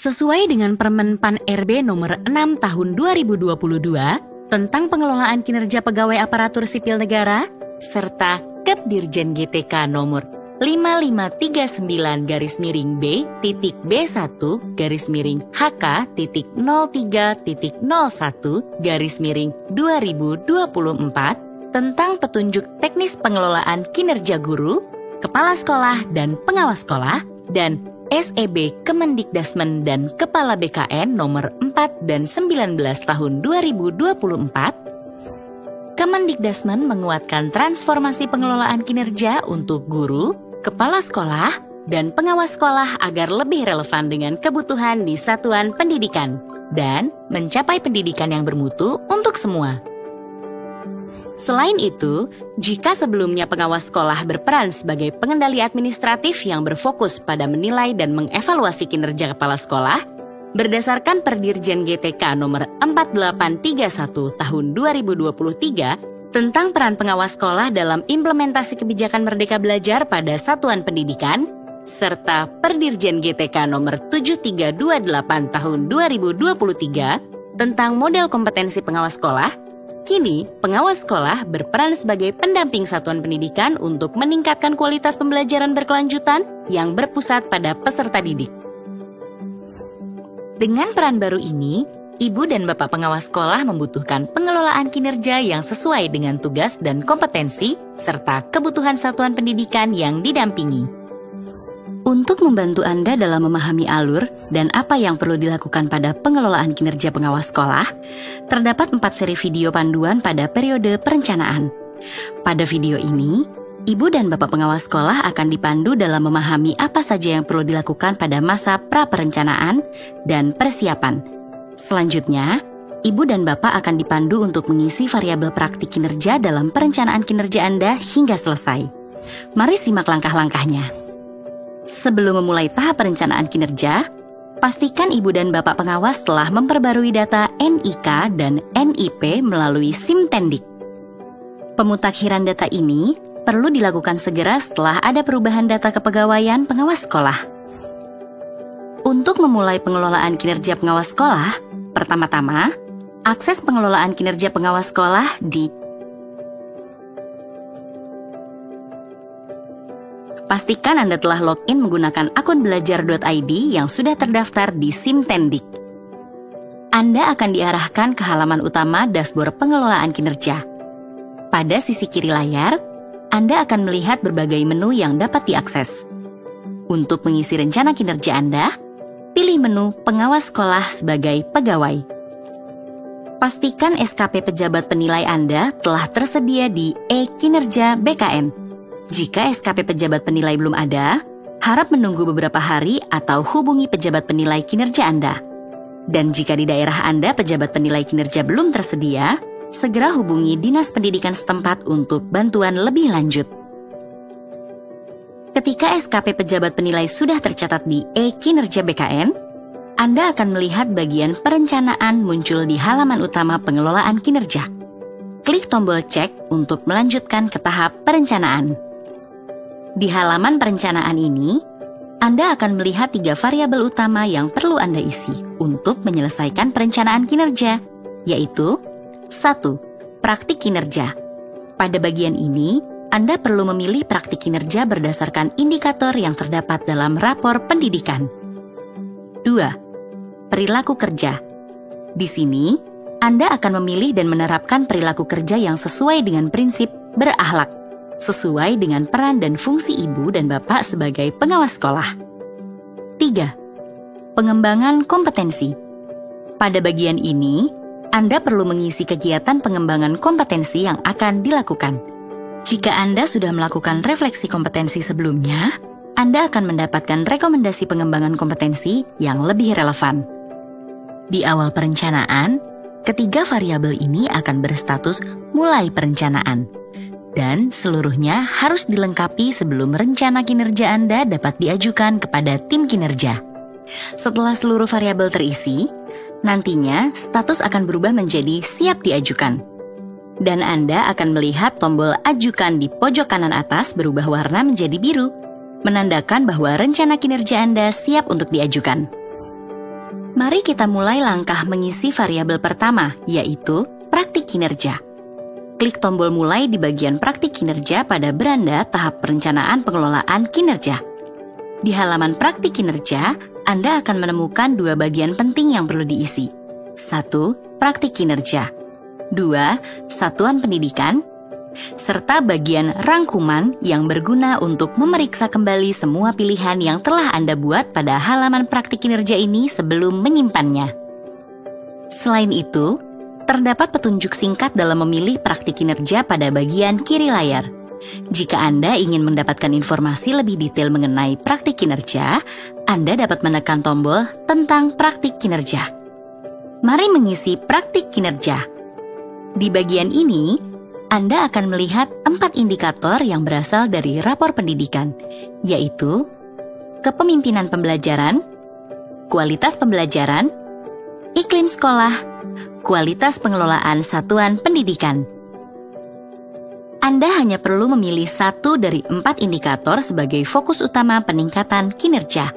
Sesuai dengan Permen PAN RB nomor 6 tahun 2022 tentang pengelolaan kinerja pegawai aparatur sipil negara, serta Kep Dirjen GTK nomor 5539-B.B1-HK.03.01-2024 tentang petunjuk teknis pengelolaan kinerja guru, kepala sekolah dan pengawas sekolah, dan SEB Kemendikdasmen dan Kepala BKN nomor 4 dan 19 tahun 2024, Kemendikdasmen menguatkan transformasi pengelolaan kinerja untuk guru, kepala sekolah, dan pengawas sekolah agar lebih relevan dengan kebutuhan di satuan pendidikan dan mencapai pendidikan yang bermutu untuk semua. Selain itu, jika sebelumnya pengawas sekolah berperan sebagai pengendali administratif yang berfokus pada menilai dan mengevaluasi kinerja kepala sekolah, berdasarkan Perdirjen GTK nomor 4831 tahun 2023 tentang peran pengawas sekolah dalam implementasi kebijakan Merdeka Belajar pada satuan pendidikan, serta Perdirjen GTK nomor 7328 tahun 2023 tentang model kompetensi pengawas sekolah, kini, pengawas sekolah berperan sebagai pendamping satuan pendidikan untuk meningkatkan kualitas pembelajaran berkelanjutan yang berpusat pada peserta didik. Dengan peran baru ini, ibu dan bapak pengawas sekolah membutuhkan pengelolaan kinerja yang sesuai dengan tugas dan kompetensi, serta kebutuhan satuan pendidikan yang didampingi. Untuk membantu Anda dalam memahami alur dan apa yang perlu dilakukan pada pengelolaan kinerja pengawas sekolah, terdapat 4 seri video panduan pada periode perencanaan. Pada video ini, ibu dan bapak pengawas sekolah akan dipandu dalam memahami apa saja yang perlu dilakukan pada masa pra-perencanaan dan persiapan. Selanjutnya, ibu dan bapak akan dipandu untuk mengisi variabel praktik kinerja dalam perencanaan kinerja Anda hingga selesai. Mari simak langkah-langkahnya. Sebelum memulai tahap perencanaan kinerja, pastikan ibu dan bapak pengawas telah memperbarui data NIK dan NIP melalui Simtendik. Pemutakhiran data ini perlu dilakukan segera setelah ada perubahan data kepegawaian pengawas sekolah. Untuk memulai pengelolaan kinerja pengawas sekolah, pertama-tama, akses pengelolaan kinerja pengawas sekolah di pastikan Anda telah login menggunakan akun belajar.id yang sudah terdaftar di Simtendik. Anda akan diarahkan ke halaman utama dashboard pengelolaan kinerja. Pada sisi kiri layar, Anda akan melihat berbagai menu yang dapat diakses. Untuk mengisi rencana kinerja Anda, pilih menu pengawas sekolah sebagai pegawai. Pastikan SKP pejabat penilai Anda telah tersedia di e-kinerja BKN. Jika SKP pejabat penilai belum ada, harap menunggu beberapa hari atau hubungi pejabat penilai kinerja Anda. Dan jika di daerah Anda pejabat penilai kinerja belum tersedia, segera hubungi Dinas Pendidikan setempat untuk bantuan lebih lanjut. Ketika SKP pejabat penilai sudah tercatat di e-kinerja BKN, Anda akan melihat bagian perencanaan muncul di halaman utama pengelolaan kinerja. Klik tombol cek untuk melanjutkan ke tahap perencanaan. Di halaman perencanaan ini, Anda akan melihat 3 variabel utama yang perlu Anda isi untuk menyelesaikan perencanaan kinerja, yaitu 1. Praktik kinerja. Pada bagian ini, Anda perlu memilih praktik kinerja berdasarkan indikator yang terdapat dalam rapor pendidikan. 2. Perilaku kerja. Di sini, Anda akan memilih dan menerapkan perilaku kerja yang sesuai dengan prinsip berakhlak, sesuai dengan peran dan fungsi ibu dan bapak sebagai pengawas sekolah. 3. Pengembangan kompetensi. Pada bagian ini, Anda perlu mengisi kegiatan pengembangan kompetensi yang akan dilakukan. Jika Anda sudah melakukan refleksi kompetensi sebelumnya, Anda akan mendapatkan rekomendasi pengembangan kompetensi yang lebih relevan. Di awal perencanaan, ketiga variabel ini akan berstatus mulai perencanaan, dan seluruhnya harus dilengkapi sebelum rencana kinerja Anda dapat diajukan kepada tim kinerja. Setelah seluruh variabel terisi, nantinya status akan berubah menjadi siap diajukan. Dan Anda akan melihat tombol ajukan di pojok kanan atas berubah warna menjadi biru, menandakan bahwa rencana kinerja Anda siap untuk diajukan. Mari kita mulai langkah mengisi variabel pertama, yaitu praktik kinerja. Klik tombol mulai di bagian praktik kinerja pada beranda tahap perencanaan pengelolaan kinerja. Di halaman praktik kinerja, Anda akan menemukan dua bagian penting yang perlu diisi. 1. Praktik kinerja. 2. Satuan pendidikan. Serta bagian rangkuman yang berguna untuk memeriksa kembali semua pilihan yang telah Anda buat pada halaman praktik kinerja ini sebelum menyimpannya. Selain itu, terdapat petunjuk singkat dalam memilih praktik kinerja pada bagian kiri layar. Jika Anda ingin mendapatkan informasi lebih detail mengenai praktik kinerja, Anda dapat menekan tombol tentang praktik kinerja. Mari mengisi praktik kinerja. Di bagian ini, Anda akan melihat 4 indikator yang berasal dari rapor pendidikan, yaitu kepemimpinan pembelajaran, kualitas pembelajaran, iklim sekolah, kualitas pengelolaan satuan pendidikan. Anda hanya perlu memilih 1 dari 4 indikator sebagai fokus utama peningkatan kinerja.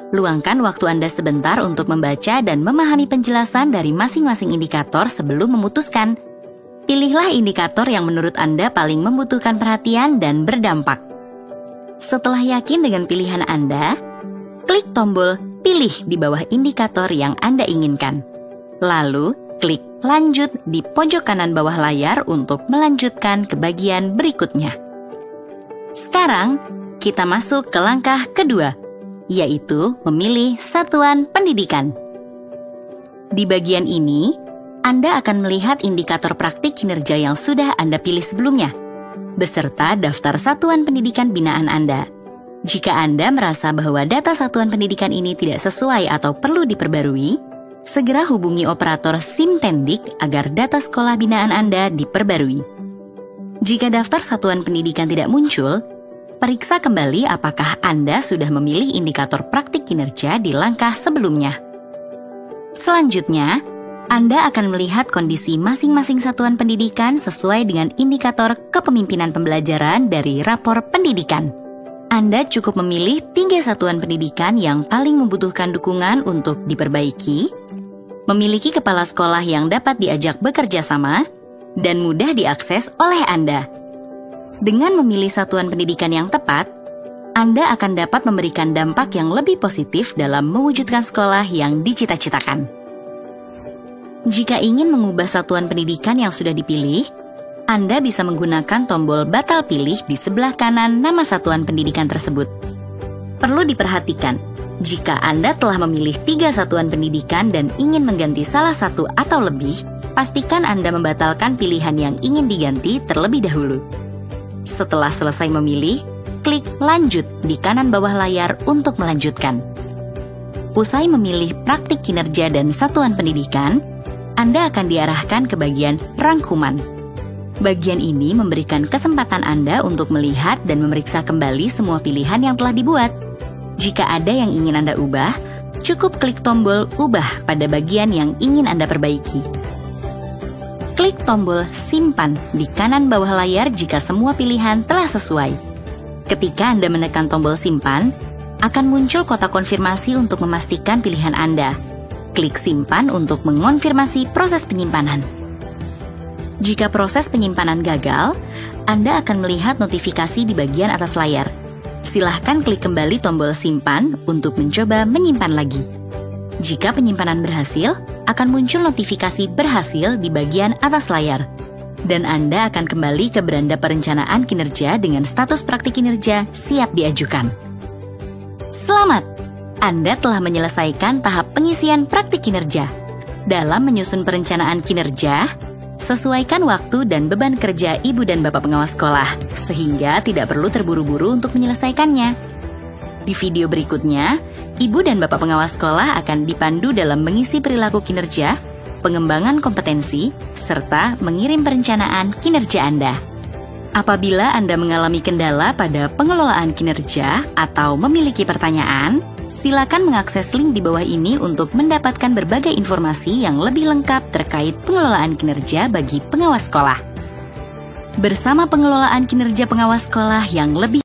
Luangkan waktu Anda sebentar untuk membaca dan memahami penjelasan dari masing-masing indikator sebelum memutuskan. Pilihlah indikator yang menurut Anda paling membutuhkan perhatian dan berdampak. Setelah yakin dengan pilihan Anda, klik tombol "Pilih" di bawah indikator yang Anda inginkan. Lalu, klik "Lanjut" di pojok kanan bawah layar untuk melanjutkan ke bagian berikutnya. Sekarang, kita masuk ke langkah kedua, yaitu memilih satuan pendidikan. Di bagian ini, Anda akan melihat indikator praktik kinerja yang sudah Anda pilih sebelumnya, beserta daftar satuan pendidikan binaan Anda. Jika Anda merasa bahwa data satuan pendidikan ini tidak sesuai atau perlu diperbarui, segera hubungi operator Simtendik agar data sekolah binaan Anda diperbarui. Jika daftar satuan pendidikan tidak muncul, periksa kembali apakah Anda sudah memilih indikator praktik kinerja di langkah sebelumnya. Selanjutnya, Anda akan melihat kondisi masing-masing satuan pendidikan sesuai dengan indikator kepemimpinan pembelajaran dari rapor pendidikan. Anda cukup memilih 3 satuan pendidikan yang paling membutuhkan dukungan untuk diperbaiki, memiliki kepala sekolah yang dapat diajak bekerja sama, dan mudah diakses oleh Anda. Dengan memilih satuan pendidikan yang tepat, Anda akan dapat memberikan dampak yang lebih positif dalam mewujudkan sekolah yang dicita-citakan. Jika ingin mengubah satuan pendidikan yang sudah dipilih, Anda bisa menggunakan tombol batal pilih di sebelah kanan nama satuan pendidikan tersebut. Perlu diperhatikan, jika Anda telah memilih 3 satuan pendidikan dan ingin mengganti salah satu atau lebih, pastikan Anda membatalkan pilihan yang ingin diganti terlebih dahulu. Setelah selesai memilih, klik "Lanjut" di kanan bawah layar untuk melanjutkan. Usai memilih praktik kinerja dan satuan pendidikan, Anda akan diarahkan ke bagian rangkuman. Bagian ini memberikan kesempatan Anda untuk melihat dan memeriksa kembali semua pilihan yang telah dibuat. Jika ada yang ingin Anda ubah, cukup klik tombol "Ubah" pada bagian yang ingin Anda perbaiki. Klik tombol "Simpan" di kanan bawah layar jika semua pilihan telah sesuai. Ketika Anda menekan tombol "Simpan", akan muncul kotak konfirmasi untuk memastikan pilihan Anda. Klik "Simpan" untuk mengonfirmasi proses penyimpanan. Jika proses penyimpanan gagal, Anda akan melihat notifikasi di bagian atas layar. Silahkan klik kembali tombol "Simpan" untuk mencoba menyimpan lagi. Jika penyimpanan berhasil, akan muncul notifikasi "Berhasil" di bagian atas layar. Dan Anda akan kembali ke beranda perencanaan kinerja dengan status praktik kinerja siap diajukan. Selamat! Anda telah menyelesaikan tahap pengisian praktik kinerja. Dalam menyusun perencanaan kinerja, sesuaikan waktu dan beban kerja Ibu dan Bapak pengawas sekolah, sehingga tidak perlu terburu-buru untuk menyelesaikannya. Di video berikutnya, Ibu dan Bapak pengawas sekolah akan dipandu dalam mengisi perilaku kinerja, pengembangan kompetensi, serta mengirim perencanaan kinerja Anda. Apabila Anda mengalami kendala pada pengelolaan kinerja atau memiliki pertanyaan, silakan mengakses link di bawah ini untuk mendapatkan berbagai informasi yang lebih lengkap terkait pengelolaan kinerja bagi pengawas sekolah. Bersama pengelolaan kinerja pengawas sekolah yang lebih